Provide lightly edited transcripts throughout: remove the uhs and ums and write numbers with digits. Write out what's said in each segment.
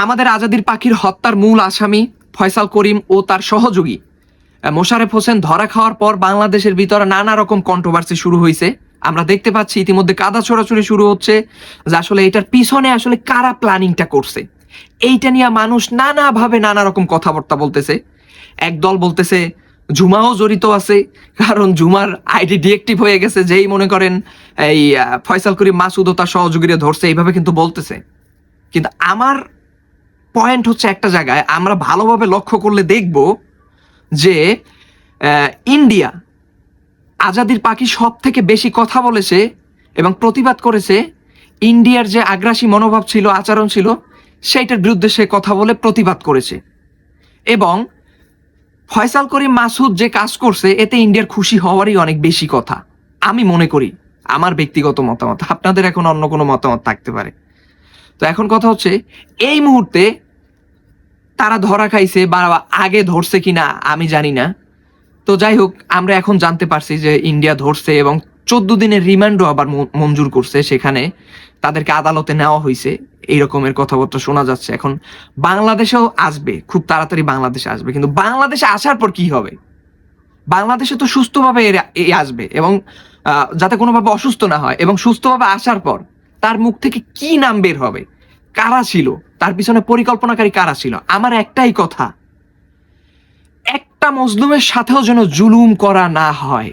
আমাদের আজাদির পাখির হত্যার মূল আসামি ফয়সাল করিম ও তার সহযোগী মোশারেফ হোসেন ধরা খাওয়ার পর বাংলাদেশের ভিতরে নানা রকম কন্ট্রোভার্সি শুরু হয়েছে। আমরা দেখতে পাচ্ছি ইতিমধ্যে কাদা ছড়াছড়ি শুরু হচ্ছে যে আসলে এটার পিছনে আসলে কারা প্ল্যানিংটা করছে। এইটা নিয়ে মানুষ নানাভাবে নানা রকম কথাবার্তা বলতেছে। একদল বলতেছে ঝুমাও জড়িত আছে, কারণ ঝুমার আইডি ডিএক্টিভ হয়ে গেছে, যেই মনে করেন এই ফয়সাল করিম মাসুদ ও তার সহযোগীরা ধরছে, এইভাবে কিন্তু বলতেছে। কিন্তু আমার পয়েন্ট হচ্ছে একটা জায়গায় আমরা ভালোভাবে লক্ষ্য করলে দেখব যে ইন্ডিয়া আজাদির পাখি সব থেকে বেশি কথা বলেছে এবং প্রতিবাদ করেছে। ইন্ডিয়ার যে আগ্রাসী মনোভাব ছিল, আচরণ ছিল, সেইটার বিরুদ্ধে সে কথা বলে প্রতিবাদ করেছে। এবং ফয়সাল করিম মাসুদ যে কাজ করছে এতে ইন্ডিয়ার খুশি হওয়ারই অনেক বেশি কথা আমি মনে করি। আমার ব্যক্তিগত মতামত, আপনাদের এখন অন্য কোনো মতামত থাকতে পারে। তো এখন কথা হচ্ছে এই মুহূর্তে তারা ধরা খাইছে বা আগে ধরছে কিনা আমি জানি না। তো যাই হোক, আমরা এখন জানতে পারছি যে ইন্ডিয়া ধরছে এবং 14 দিনের রিমান্ডও আবার মঞ্জুর করছে, সেখানে তাদেরকে আদালতে নেওয়া হয়েছে, এই রকমের কথাবার্তা শোনা যাচ্ছে। এখন বাংলাদেশেও আসবে, খুব তাড়াতাড়ি বাংলাদেশে আসবে। কিন্তু বাংলাদেশে আসার পর কি হবে? বাংলাদেশে তো সুস্থভাবে আসবে এবং যাতে কোনোভাবে অসুস্থ না হয়, এবং সুস্থভাবে আসার পর তার মুখ থেকে কি নাম বের হবে, কারা ছিল তার পিছনে পরিকল্পনাকারী, কারা ছিল। আমার একটাই কথা, একটা মজলুমের সাথেও যেন জুলুম করা না হয়।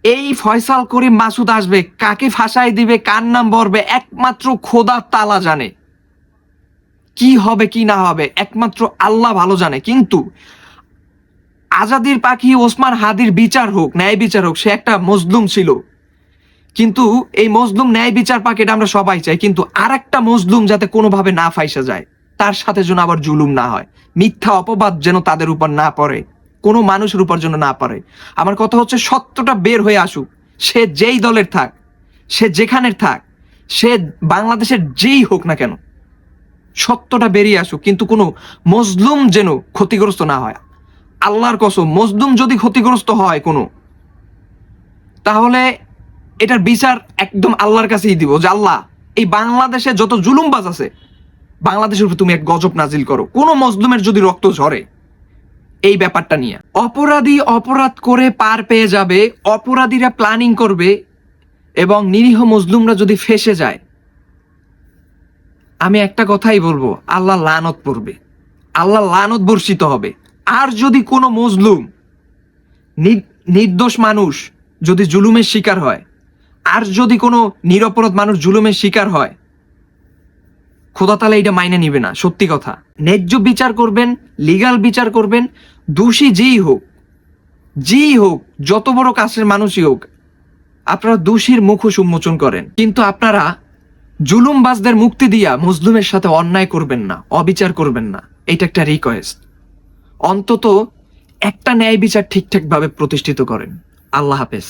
এই ফয়সাল করিম মাসুদ আসবে, কাকে ফাঁসাই দিবে, কার নাম বলবে, একমাত্র খোদা তাআলা জানে। কি হবে কি না হবে একমাত্র আল্লাহ ভালো জানে। কিন্তু আজাদির পাখি ওসমান হাদির বিচার হোক, ন্যায় বিচার হোক। সে একটা মজলুম ছিল, কিন্তু এই মজলুম ন্যায় বিচার পাক, এটা আমরা সবাই চাই। কিন্তু আর একটা মজলুম যাতে কোনোভাবে না ফাইসা যায়, তার সাথে যেন আবার জুলুম না হয়, মিথ্যা অপবাদ যেন তাদের উপর না পড়ে, কোনো মানুষের উপর যেন না পড়ে। আমার কথা হচ্ছে সত্যটা বের হয়ে আসুক, সে যেই দলের থাক, সে যেখানের থাক, সে বাংলাদেশের যেই হোক না কেন, সত্যটা বেরিয়ে আসুক। কিন্তু কোনো মজলুম যেন ক্ষতিগ্রস্ত না হয়। আল্লাহর কসম, মজলুম যদি ক্ষতিগ্রস্ত হয় কোনো, তাহলে এটার বিচার একদম আল্লাহর কাছেই দিব, যে আল্লাহ এই বাংলাদেশে যত জুলুমবাজ আছে, বাংলাদেশের উপর তুমি এক গজব নাজিল করো, কোনো মজলুমের যদি রক্ত ঝরে। এই ব্যাপারটা নিয়ে অপরাধী অপরাধ করে পার পেয়ে যাবে, অপরাধীরা প্ল্যানিং করবে, এবং নিরীহ মজলুমরা যদি ফেসে যায়, আমি একটা কথাই বলবো, আল্লাহ লানত পড়বে, আল্লাহ লানত বর্ষিত হবে। আর যদি কোনো মজলুম, নির্দোষ মানুষ যদি জুলুমের শিকার হয়, আর যদি কোনো নিরপরাধ মানুষ জুলুমের শিকার হয়, খোদা তাআলা এটা মাইনে নিবে না। সত্যি কথা, ন্যায্য বিচার করবেন, লিগাল বিচার করবেন। দোষী যেই হোক, যত বড় কাছের মানুষই হোক, আপনারা দোষীর মুখোশ উন্মোচন করেন। কিন্তু আপনারা জুলুমবাজদের মুক্তি দিয়া মজলুমের সাথে অন্যায় করবেন না, অবিচার করবেন না। এটা একটা রিকোয়েস্ট। অন্তত একটা ন্যায় বিচার ঠিকঠাক ভাবে প্রতিষ্ঠিত করেন। আল্লাহ হাফেজ।